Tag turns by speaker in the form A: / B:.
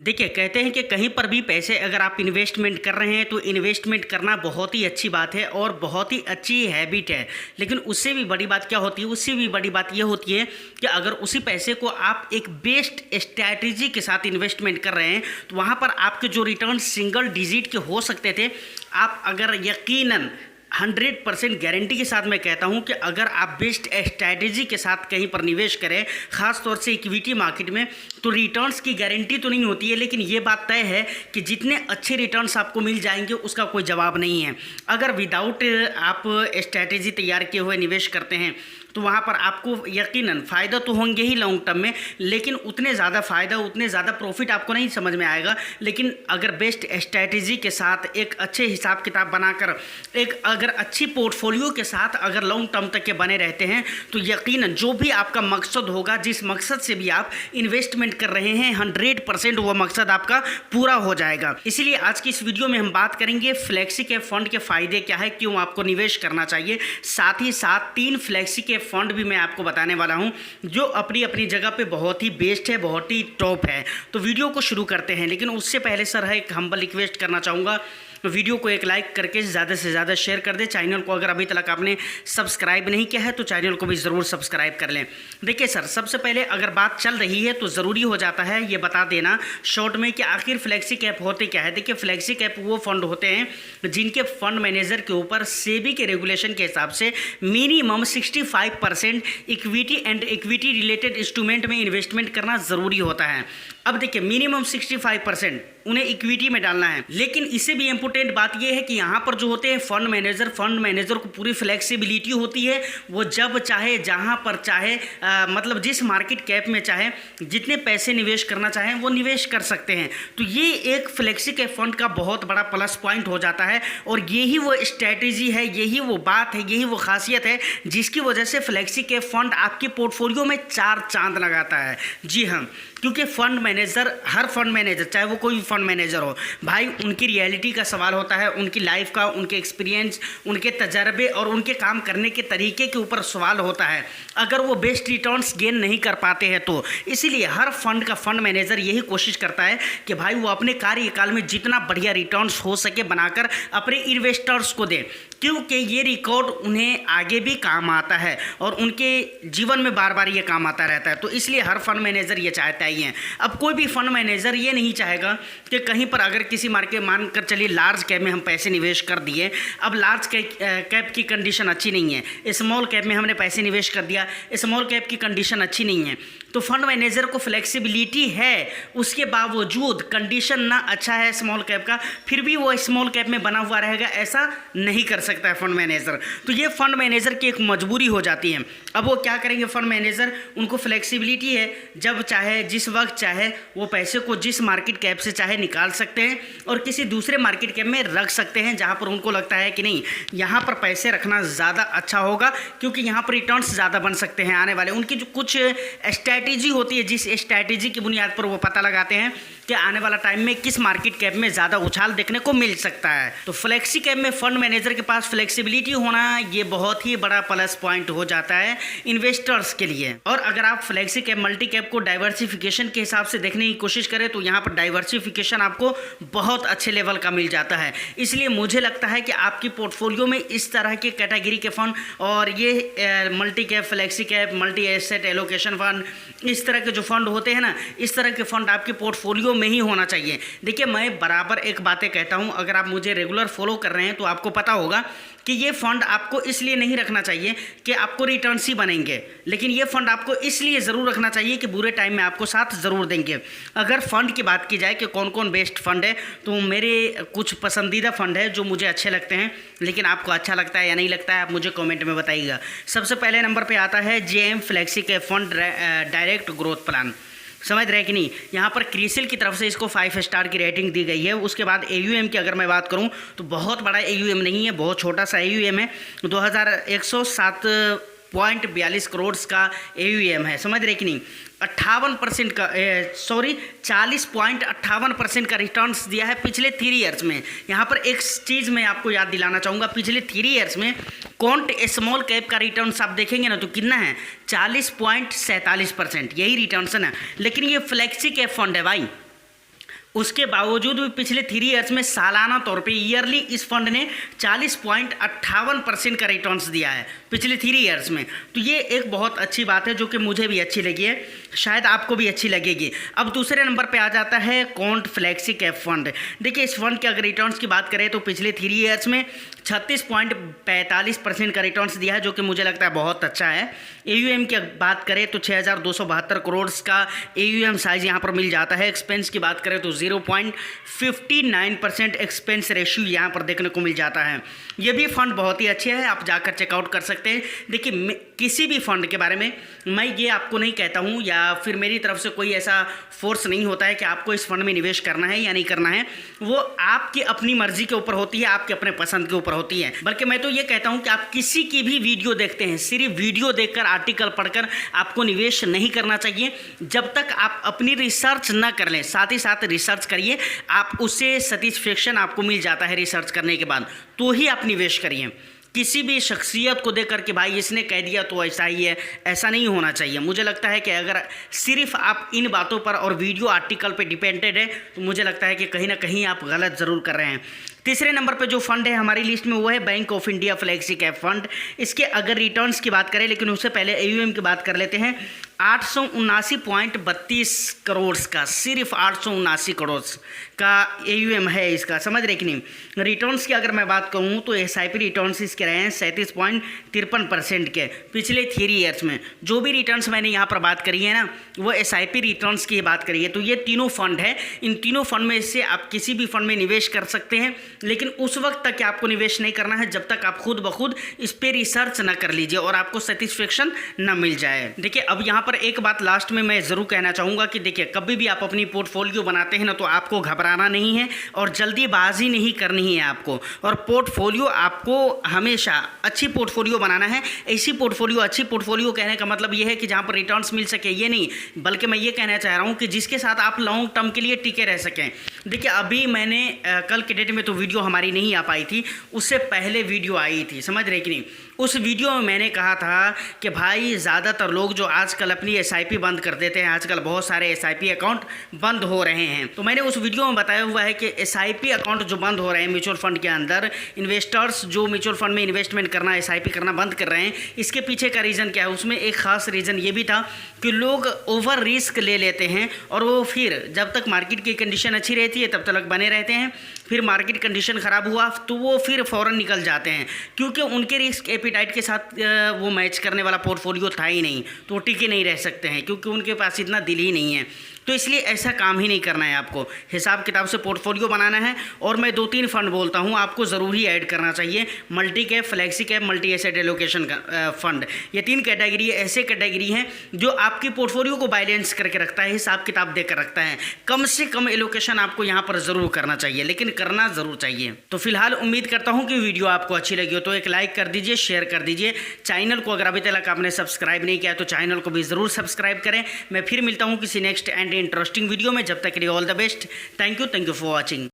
A: देखिए, कहते हैं कि कहीं पर भी पैसे अगर आप इन्वेस्टमेंट कर रहे हैं तो इन्वेस्टमेंट करना बहुत ही अच्छी बात है और बहुत ही अच्छी हैबिट है। लेकिन उससे भी बड़ी बात क्या होती है, उससे भी बड़ी बात ये होती है कि अगर उसी पैसे को आप एक बेस्ट स्ट्रैटेजी के साथ इन्वेस्टमेंट कर रहे हैं तो वहाँ पर आपके जो रिटर्न सिंगल डिजिट के हो सकते थे, आप अगर यकीनन 100% गारंटी के साथ मैं कहता हूं कि अगर आप बेस्ट स्ट्रैटेजी के साथ कहीं पर निवेश करें, ख़ास तौर से इक्विटी मार्केट में, तो रिटर्न्स की गारंटी तो नहीं होती है, लेकिन ये बात तय है कि जितने अच्छे रिटर्न्स आपको मिल जाएंगे उसका कोई जवाब नहीं है। अगर विदाउट आप स्ट्रैटेजी तैयार किए हुए निवेश करते हैं तो वहाँ पर आपको यकीनन फ़ायदा तो होंगे ही लॉन्ग टर्म में, लेकिन उतने ज़्यादा फ़ायदा, उतने ज़्यादा प्रॉफिट आपको नहीं समझ में आएगा। लेकिन अगर बेस्ट स्ट्रैटेजी के साथ एक अच्छे हिसाब किताब बनाकर, एक अगर अच्छी पोर्टफोलियो के साथ अगर लॉन्ग टर्म तक के बने रहते हैं तो यकीनन जो भी आपका मकसद होगा, जिस मकसद से भी आप इन्वेस्टमेंट कर रहे हैं, 100% वो मकसद आपका पूरा हो जाएगा। इसीलिए आज की इस वीडियो में हम बात करेंगे फ्लेक्सी कैप फंड के फ़ायदे क्या है, क्यों आपको निवेश करना चाहिए। साथ ही साथ 3 फ्लेक्सी कैप फंड भी मैं आपको बताने वाला हूं जो अपनी अपनी जगह पे बहुत ही बेस्ट है, बहुत ही टॉप है। तो वीडियो को शुरू करते हैं, लेकिन उससे पहले सर है एक हम्बल रिक्वेस्ट करना चाहूँगा, वीडियो को एक लाइक करके ज़्यादा से ज़्यादा शेयर कर दें। चैनल को अगर अभी तक आपने सब्सक्राइब नहीं किया है तो चैनल को भी ज़रूर सब्सक्राइब कर लें। देखिए सर, सबसे पहले अगर बात चल रही है तो ज़रूरी हो जाता है ये बता देना शॉर्ट में कि आखिर फ्लेक्सी कैप होते क्या है। देखिए, फ्लेक्सी कैप वो फंड होते हैं जिनके फंड मैनेजर के ऊपर सेबी के रेगुलेशन के हिसाब से minimum 65% equity and equity related instrument में इन्वेस्टमेंट करना ज़रूरी होता है। अब देखिए, मिनिमम 65% उन्हें इक्विटी में डालना है, लेकिन इससे भी इम्पोर्टेंट बात यह है कि यहाँ पर जो होते हैं फंड मैनेजर को पूरी फ्लेक्सिबिलिटी होती है। वो जब चाहे, जहाँ पर चाहे, मतलब जिस मार्केट कैप में चाहे, जितने पैसे निवेश करना चाहें वो निवेश कर सकते हैं। तो ये एक फ्लेक्सी कैप फंड का बहुत बड़ा प्लस पॉइंट हो जाता है और यही वो स्ट्रैटेजी है, यही वो बात है, यही वो खासियत है जिसकी वजह से फ्लेक्सी कैप फंड आपके पोर्टफोलियो में 4 चांद लगाता है। जी हाँ, क्योंकि फंड मैनेजर, हर फंड मैनेजर, चाहे वो कोई भी फंड मैनेजर हो भाई, उनकी रियलिटी का सवाल होता है, उनकी लाइफ का, उनके एक्सपीरियंस, उनके तजर्बे और उनके काम करने के तरीके के ऊपर सवाल होता है अगर वो बेस्ट रिटर्न्स गेन नहीं कर पाते हैं तो। इसीलिए हर फंड का फंड मैनेजर यही कोशिश करता है कि भाई वो अपने कार्यकाल में जितना बढ़िया रिटर्न्स हो सके बनाकर अपने इन्वेस्टर्स को दे, क्योंकि ये रिकॉर्ड उन्हें आगे भी काम आता है और उनके जीवन में बार बार ये काम आता रहता है। तो इसलिए हर फंड मैनेजर ये चाहता ही है। अब कोई भी फंड मैनेजर ये नहीं चाहेगा कि कहीं पर अगर किसी मार्केट, मानकर चलिए लार्ज कैप में हम पैसे निवेश कर दिए, अब लार्ज कैप की कंडीशन अच्छी नहीं है, स्मॉल कैप में हमने पैसे निवेश कर दिया, स्मॉल कैप की कंडीशन अच्छी नहीं है, तो फंड मैनेजर को फ्लेक्सिबिलिटी है, उसके बावजूद कंडीशन ना अच्छा है स्मॉल कैप का, फिर भी वो स्मॉल कैप में बना हुआ रहेगा, ऐसा नहीं कर सकता है फंड मैनेजर। तो ये फंड मैनेजर की एक मजबूरी हो जाती है। अब वो क्या करेंगे फंड मैनेजर, उनको फ्लेक्सिबिलिटी है, जब चाहे, जिस वक्त चाहे वो पैसे को जिस मार्केट कैप से चाहे निकाल सकते हैं और किसी दूसरे मार्केट कैप में रख सकते हैं जहाँ पर उनको लगता है कि नहीं, यहाँ पर पैसे रखना ज़्यादा अच्छा होगा क्योंकि यहाँ पर रिटर्न्स ज़्यादा बन सकते हैं आने वाले। उनकी जो कुछ स्ट्रैटेजी होती है, जिस स्ट्रैटेजी की बुनियाद पर वो पता लगाते हैं कि आने वाला टाइम में किस मार्केट कैप में ज़्यादा उछाल देखने को मिल सकता है। तो फ्लेक्सी कैप में फंड मैनेजर के पास फ्लेक्सिबिलिटी होना ये बहुत ही बड़ा प्लस पॉइंट हो जाता है इन्वेस्टर्स के लिए। और अगर आप फ्लेक्सी कैप, मल्टी कैप को डाइवर्सिफिकेशन के हिसाब से देखने की कोशिश करें तो यहाँ पर डाइवर्सिफिकेशन आपको बहुत अच्छे लेवल का मिल जाता है। इसलिए मुझे लगता है कि आपकी पोर्टफोलियो में इस तरह के कैटेगरी के फंड और ये multi cap, flexi cap, multi asset allocation fund, इस तरह के जो फंड होते हैं ना, इस तरह के फंड आपके पोर्टफोलियो में ही होना चाहिए। देखिए, मैं बराबर एक बातें कहता हूं, अगर आप मुझे रेगुलर फॉलो कर रहे हैं तो आपको पता होगा कि ये फंड आपको इसलिए नहीं रखना चाहिए कि आपको रिटर्न्स ही बनेंगे, लेकिन ये फंड आपको इसलिए ज़रूर रखना चाहिए कि बुरे टाइम में आपको साथ ज़रूर देंगे। अगर फ़ंड की बात की जाए कि कौन कौन बेस्ट फंड है, तो मेरे कुछ पसंदीदा फंड है जो मुझे अच्छे लगते हैं, लेकिन आपको अच्छा लगता है या नहीं लगता है आप मुझे कमेंट में बताइएगा। सबसे पहले नंबर पे आता है JM flexi cap fund direct growth plan. समझ रहे कि नहीं, यहाँ पर क्रिसिल की तरफ से इसको 5 स्टार की रेटिंग दी गई है। उसके बाद AUM की अगर मैं बात करूँ तो बहुत बड़ा AUM नहीं है, बहुत छोटा सा AUM है, 2107.42 करोड़ का AUM है। समझ रहे कि नहीं, 58% का 40.58% का रिटर्न्स दिया है पिछले 3 ईयर्स में। यहाँ पर एक चीज़ मैं आपको याद दिलाना चाहूँगा, पिछले 3 ईयर्स में कॉन्ट स्मॉल कैप का रिटर्न्स आप देखेंगे ना तो कितना है, 40.47%, यही रिटर्न्स है ना। लेकिन ये फ्लेक्सी कैप फंड है भाई, उसके बावजूद भी पिछले 3 ईयर्स में सालाना तौर पे ईयरली इस फंड ने 40.58% का रिटर्न्स दिया है पिछले 3 ईयर्स में। तो ये एक बहुत अच्छी बात है जो कि मुझे भी अच्छी लगी है, शायद आपको भी अच्छी लगेगी। अब दूसरे नंबर पे आ जाता है क्वांट फ्लेक्सी कैप फंड। देखिए इस फंड के अगर रिटर्न्स की बात करें तो पिछले 3 ईयर्स में 36.45% का रिटर्न्स दिया है, जो कि मुझे लगता है बहुत अच्छा है। AUM की बात करें तो 6,272 करोड़ का AUM साइज यहाँ पर मिल जाता है। एक्सपेंस की बात करें तो 0.59% एक्सपेंस रेशियो यहाँ पर देखने को मिल जाता है। ये भी फंड बहुत ही अच्छे है, आप जाकर चेकआउट कर सकते हैं। देखिए किसी भी फंड के बारे में मैं ये आपको नहीं कहता हूँ या फिर मेरी तरफ से कोई ऐसा फोर्स नहीं होता है कि आपको इस फंड में निवेश करना है या नहीं करना है, वो आपकी अपनी मर्जी के ऊपर होती है, आपके अपने पसंद के ऊपर होती है। बल्कि मैं तो ये कहता हूँ कि आप किसी की भी वीडियो देखते हैं, सिर्फ वीडियो देखकर आर्टिकल पढ़कर आपको निवेश नहीं करना चाहिए जब तक आप अपनी रिसर्च न कर लें। साथ ही साथ रिसर्च करिए, आप उससे सेटिस्फेक्शन आपको मिल जाता है रिसर्च करने के बाद, तो ही आप निवेश करिए। किसी भी शख्सियत को देखकर कि भाई इसने कह दिया तो ऐसा ही है, ऐसा नहीं होना चाहिए। मुझे लगता है कि अगर सिर्फ आप इन बातों पर और वीडियो आर्टिकल पे डिपेंडेड है तो मुझे लगता है कि कहीं ना कहीं आप गलत ज़रूर कर रहे हैं। तीसरे नंबर पे जो फंड है हमारी लिस्ट में वो है bank of India flexi cap fund. इसके अगर रिटर्न्स की बात करें, लेकिन उससे पहले AUM की बात कर लेते हैं। 879.32 करोड़ का, सिर्फ 879 करोड़ का AUM है इसका, समझ रहे कि नहीं। रिटर्न्स की अगर मैं बात कहूँ तो SIP रिटर्न्स इसके रहे हैं 37.53% के पिछले 3 ईयर्स में। जो भी रिटर्न्स मैंने यहाँ पर बात करी है ना, वो SIP रिटर्न्स की बात करी है। तो ये तीनों फंड है, इन तीनों फंड में से आप किसी भी फंड में निवेश कर सकते हैं, लेकिन उस वक्त तक आपको निवेश नहीं करना है जब तक आप खुद ब खुद इस पे रिसर्च ना कर लीजिए और आपको सेटिस्फेक्शन ना मिल जाए। देखिए अब यहाँ पर एक बात लास्ट में मैं ज़रूर कहना चाहूँगा कि देखिए कभी भी आप अपनी पोर्टफोलियो बनाते हैं ना, तो आपको घबराना नहीं है और जल्दीबाजी नहीं करनी है आपको। और पोर्टफोलियो आपको हमेशा अच्छी पोर्टफोलियो बनाना है। ऐसी पोर्टफोलियो, अच्छी पोर्टफोलियो कहने का मतलब ये है कि जहाँ पर रिटर्न्स मिल सके, ये नहीं, बल्कि मैं ये कहना चाह रहा हूँ कि जिसके साथ आप लॉन्ग टर्म के लिए टिके रह सकें। देखिए अभी मैंने कल के डेट में तो वीडियो हमारी नहीं आ पाई थी, उससे पहले वीडियो आई थी, समझ रहे कि नहीं। उस वीडियो में मैंने कहा था कि भाई ज़्यादातर लोग जो आजकल अपनी SIP बंद कर देते हैं, आजकल बहुत सारे SIP अकाउंट बंद हो रहे हैं। तो मैंने उस वीडियो में बताया हुआ है कि SIP अकाउंट जो बंद हो रहे हैं म्यूचुअल फंड के अंदर, इन्वेस्टर्स जो म्यूचुअल फंड में इन्वेस्टमेंट करना, SIP करना बंद कर रहे हैं, इसके पीछे का रीज़न क्या है। उसमें एक ख़ास रीज़न ये भी था कि लोग ओवर रिस्क ले लेते हैं और वो फिर जब तक मार्केट की कंडीशन अच्छी रहती है तब तक बने रहते हैं, फिर मार्केट कंडीशन ख़राब हुआ तो वो फिर फ़ौरन निकल जाते हैं, क्योंकि उनके रिस्क एपिटाइट के साथ वो मैच करने वाला पोर्टफोलियो था ही नहीं, तो वो टिके नहीं रह सकते हैं क्योंकि उनके पास इतना दिल ही नहीं है। तो इसलिए ऐसा काम ही नहीं करना है, आपको हिसाब किताब से पोर्टफोलियो बनाना है। और मैं 2-3 फंड बोलता हूँ, आपको ज़रूर ही ऐड करना चाहिए। Multi cap, flexi cap, multi asset allocation का फंड, ये 3 कैटेगरी ऐसे कैटेगरी हैं जो आपकी पोर्टफोलियो को बैलेंस करके रखता है, हिसाब किताब देकर रखता है। कम से कम एलोकेशन आपको यहाँ पर ज़रूर करना चाहिए, लेकिन करना ज़रूर चाहिए। तो फिलहाल उम्मीद करता हूँ कि वीडियो आपको अच्छी लगी हो तो एक लाइक कर दीजिए, शेयर कर दीजिए। चैनल को अगर अभी तक आपने सब्सक्राइब नहीं किया तो चैनल को भी ज़रूर सब्सक्राइब करें। मैं फिर मिलता हूँ किसी नेक्स्ट एंड इंटरेस्टिंग वीडियो में, जब तक के लिए all the best. Thank you for watching.